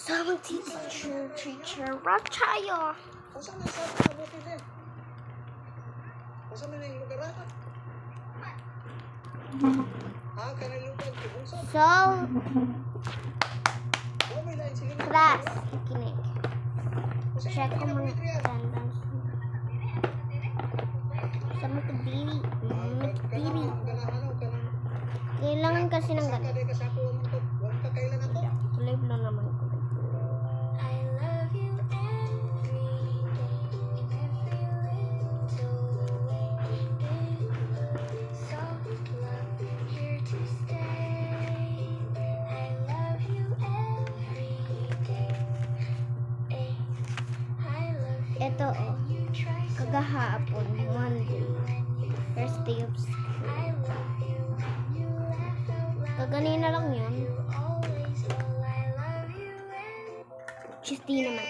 Sama teacher Rachayo. Kung saan nagsabi na buti din? Kung saan na yung lugar natin? Ha? Kanang lugar, kibungso? So, Oo, may lain. Sige na. class, kikinig. Kung saan Check yung ko muna pinapawid yan? attendance. Sama ka diri. Diri. Kailangan kasi ng Saan ka ganun. din kasapo mo to? Huwag ka kailan na to? Live lang naman ko. I love you every day in every little way. Soft love here to stay. I love you every day. I love you Ito, when you try so kagahapon, Monday, when you first day of school. I love you when you laugh out loud. Kaganina lang yun. You always know I love you when Tuesday naman.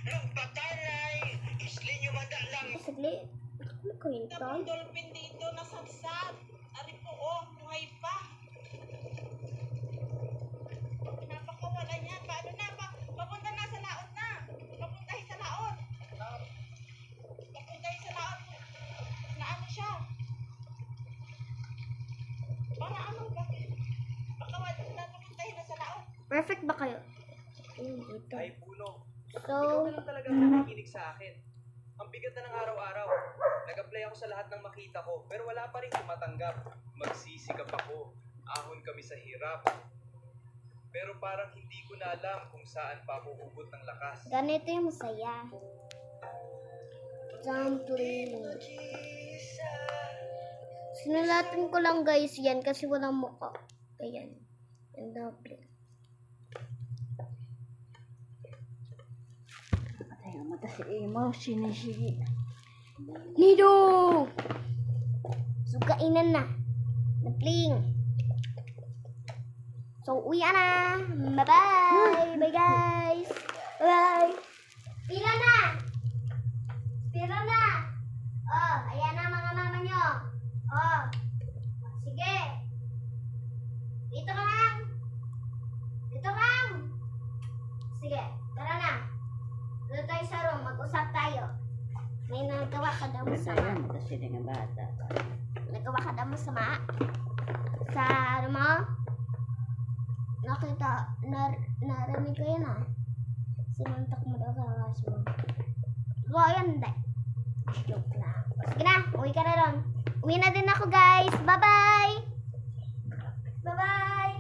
Nung patanay, isli nyo madalang. Saglit. Ano ko yun, Tol? Dolphin dito nasagsag. Ari po, oh, buhay pa. Napakawala niya. Paano na? Papunta na sa laot na. Papuntahin sa laot. Papuntahin sa laot. Na ano siya? Para ano ba? Pakawala na papuntahin na sa laot. Perfect ba kayo? Ayun, dito. Ay, Puno. So, Ikaw na lang talagang nakikinig sa akin. Ang bigat na ng araw-araw. Nag-apply ako sa lahat ng makita ko, pero wala pa rin tumatanggap. Magsisikap ako. Ahon kami sa hirap. Pero parang hindi ko na alam kung saan pa ako hugot ng lakas. ganito yung masaya. Dumpling. Sinulatan ko lang guys yan kasi walang mukha. Ayan. Yung dumpling. Ay, mata si Imo, sinisigi. Nido! Sugainan na. Dumpling. So, uwi na. Bye-bye. Bye guys. Bye. Pila na. Pila na. Oh, ayan na mga mama nyo. Oh. Sige. Dito ka lang. Dito lang. Sige, tara na. Doon tayo sa room, mag-usap tayo. May nagawa ka daw masama. Masaya, mata si nga bata. Nagawa ka daw masama. Sa ano mo? Nakita, narinig ko yun ah. Sinuntok mo daw sa kaso mo. So, ayun, hindi. Joke lang. Sige na, uwi ka na ron. Uwi na din ako guys. Bye-bye! Bye-bye!